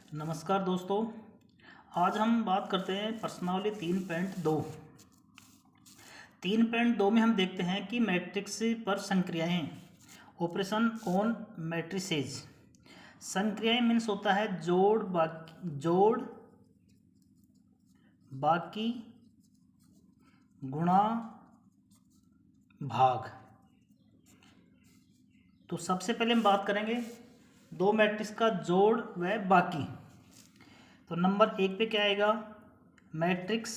नमस्कार दोस्तों। आज हम बात करते हैं प्रश्नावली 3.2। 3.2 में हम देखते हैं कि मैट्रिक्स पर संक्रियाएं, ऑपरेशन ऑन मैट्रिसेज। संक्रियाएं मीन्स होता है जोड़ बाकी गुणा भाग। तो सबसे पहले हम बात करेंगे दो मैट्रिक्स का जोड़ व बाकी। तो नंबर 1 पे क्या आएगा, मैट्रिक्स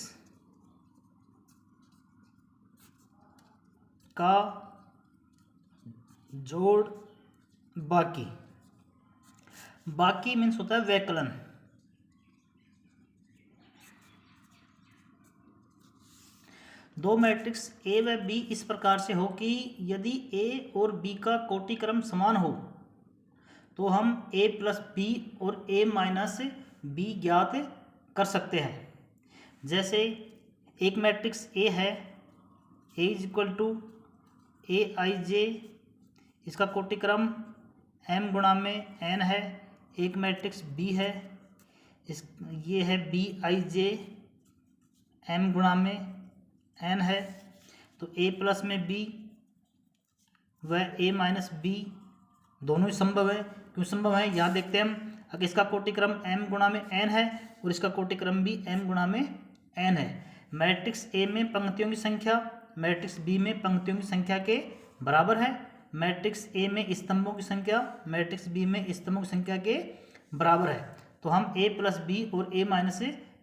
का जोड़ बाकी। बाकी मीन्स होता है वैकलन। दो मैट्रिक्स ए व बी इस प्रकार से हो कि यदि ए और बी का कोटिक्रम समान हो तो हम ए प्लस बी और ए माइनस बी ज्ञात कर सकते हैं। जैसे एक मैट्रिक्स ए है, ए इज इक्वल टू ए आई जे, इसका कोटिक्रम m गुणा में n है। एक मैट्रिक्स बी है, ये है बी आई जे, m गुणा में n है। तो a प्लस में b व a माइनस b दोनों ही संभव है। क्यों संभव है यहाँ देखते हैं हम। अगर इसका कोटिक्रम m गुणा में n है और इसका कोटिक्रम भी m गुणा में n है। मैट्रिक्स a में पंक्तियों की संख्या मैट्रिक्स b में पंक्तियों की संख्या के बराबर है। मैट्रिक्स a में स्तंभों की संख्या मैट्रिक्स b में स्तंभों की संख्या के बराबर है। तो हम a प्लस बी और a माइनस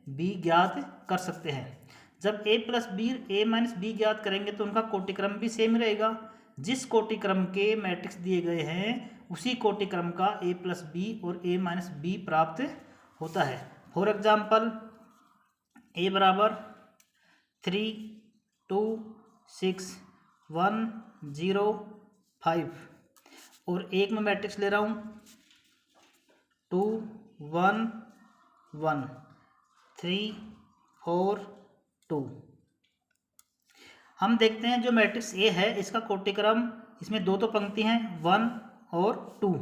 बी ज्ञात कर सकते हैं। जब a plus B a minus B ज्ञात करेंगे तो उनका कोटिक्रम भी सेम रहेगा। जिस कोटिक्रम के मैट्रिक्स दिए गए हैं उसी कोटिक्रम का a प्लस बी और a माइनस बी प्राप्त होता है। फॉर एग्जाम्पल a बराबर 3 2 6 1 0 5 और एक में मैट्रिक्स ले रहा हूँ 2 1 1 3 4 2। हम देखते हैं जो मैट्रिक्स ए है इसका कोटिक्रम, इसमें दो तो पंक्ति हैं 1 और 2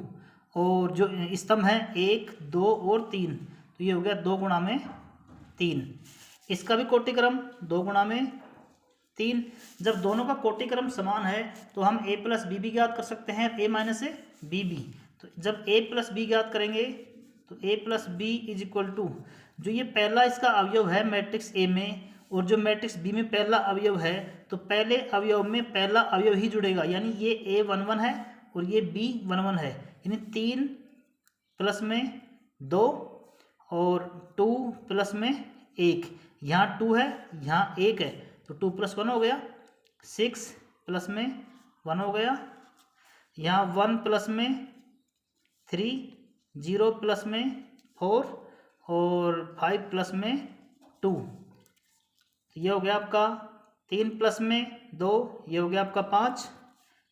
और जो स्तंभ है 1 2 और 3, तो ये हो गया 2 गुणा में 3। इसका भी कोटिक्रम 2 गुणा में 3। जब दोनों का कोटिक्रम समान है तो हम a प्लस बी भी ज्ञात कर सकते हैं, a माइनस बी भी। तो जब a प्लस बी ज्ञात करेंगे तो a plus B is equal to जो ये पहला इसका अवयव है मैट्रिक्स a में और जो मैट्रिक्स बी में पहला अवयव है तो पहले अवयव में पहला अवयव ही जुड़ेगा। यानी ये a11 है और ये b11 है, यानी 3 प्लस में 2 और 2 प्लस में 1। यहाँ 2 है यहाँ 1 है तो 2 प्लस 1 हो गया, 6 प्लस में 1 हो गया। यहाँ 1 प्लस में 3, 0 प्लस में 4 और 5 प्लस में 2। ये हो गया आपका 3 प्लस में 2, ये हो गया आपका 5,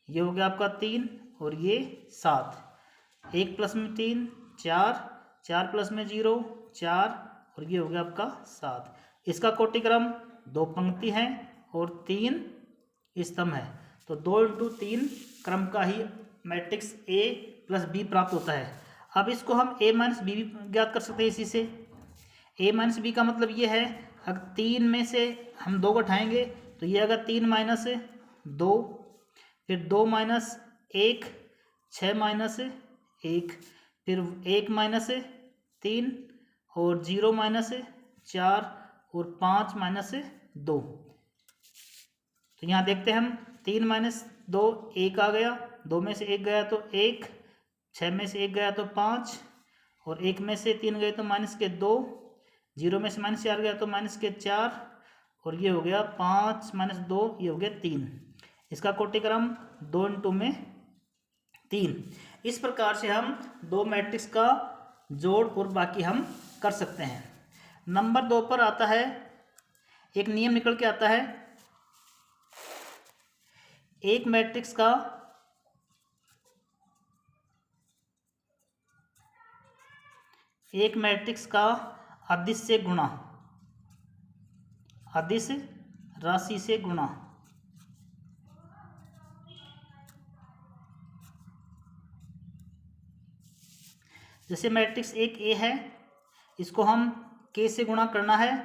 ये हो गया आपका 3 और ये 7। 1 प्लस में 3 4, 4 प्लस में 0 4 और ये हो गया आपका 7। इसका कोटिक्रम 2 पंक्ति हैं और 3 स्तंभ है। तो 2 इंटू 3 क्रम का ही मैट्रिक्स ए प्लस बी प्राप्त होता है। अब इसको हम a माइनस बी भी ज्ञात कर सकते हैं इसी से। a माइनस बी का मतलब ये है अगर 3 में से हम 2 को उठाएंगे तो ये अगर 3 माइनस 2, फिर 2 माइनस 1 6 माइनस 1, फिर 1 माइनस 3 और 0 माइनस 4 और 5 माइनस 2। तो यहाँ देखते हैं हम 3 माइनस 2 1 आ गया, 2 में से 1 गया तो 1, 6 में से 1 गया तो 5 और 1 में से 3 गए तो माइनस के 2, 0 में से माइनस 4 गया तो माइनस के 4 और ये हो गया 5 माइनस 2, ये हो गया 3। इसका कोटिक्रम 2 इंटू में 3। इस प्रकार से हम दो मैट्रिक्स का जोड़ और बाकी हम कर सकते हैं। नंबर 2 पर आता है, एक नियम निकल के आता है, एक मैट्रिक्स का अदिश से गुणा, अदिश राशि से गुणा। जैसे मैट्रिक्स एक ए है इसको हम k से गुणा करना है।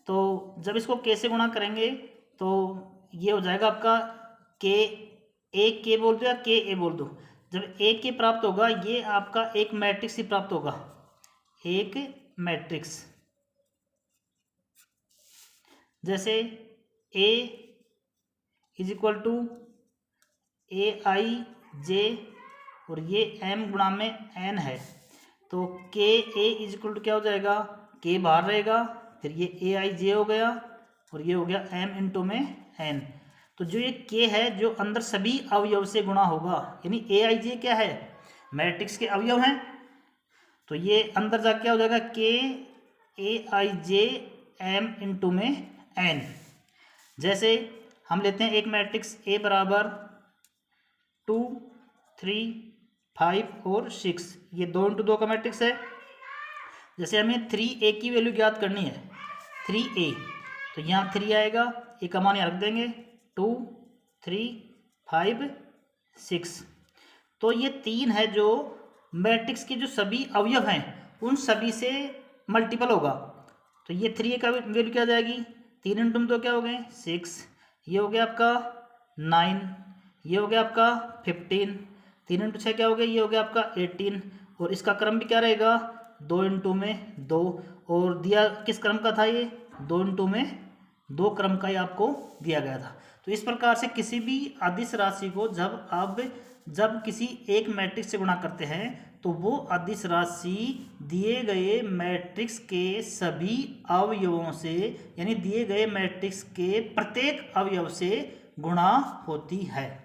तो जब इसको k से गुणा करेंगे तो ये हो जाएगा आपका k, एक k बोल दो या k a बोल दो। जब एक k प्राप्त होगा ये आपका एक मैट्रिक्स ही प्राप्त होगा, एक मैट्रिक्स। जैसे A is equal to AIJ और ये M गुणा में N है, तो KA इज इक्वल टू क्या हो जाएगा, K बाहर रहेगा, फिर ये AIJ हो गया और ये हो गया M इंटू में N। तो जो ये K है जो अंदर सभी अवयव से गुणा होगा, यानी AIJ क्या है, मैट्रिक्स के अवयव हैं, तो ये अंदर जाके क्या हो जाएगा KAIJ M इंटू में N। जैसे हम लेते हैं एक मैट्रिक्स A बराबर 2, 3, 5 और 6, ये 2 इंटू 2 का मैट्रिक्स है। जैसे हमें 3A की वैल्यू ज्ञात करनी है, 3A, तो यहाँ 3 आएगा, ए का मान यहाँ रख देंगे, 2, 3, 5, 6। तो ये 3 है जो मैट्रिक्स के जो सभी अवयव हैं उन सभी से मल्टीपल होगा। तो ये 3A का वैल्यू क्या आ जाएगी, 3 इंटू 2 क्या हो गए 6, ये हो गया आपका 9, ये हो गया आपका 15, 3 इंटू 6 क्या हो गया, ये हो गया आपका 18। और इसका क्रम भी क्या रहेगा, 2 इंटू में 2, और दिया किस क्रम का था, ये 2 इंटू में 2 क्रम का ही आपको दिया गया था। तो इस प्रकार से किसी भी अदिश राशि को जब किसी एक मैट्रिक्स से गुणा करते हैं तो वो अदिश राशि दिए गए मैट्रिक्स के सभी अवयवों से, यानी दिए गए मैट्रिक्स के प्रत्येक अवयव से गुणा होती है।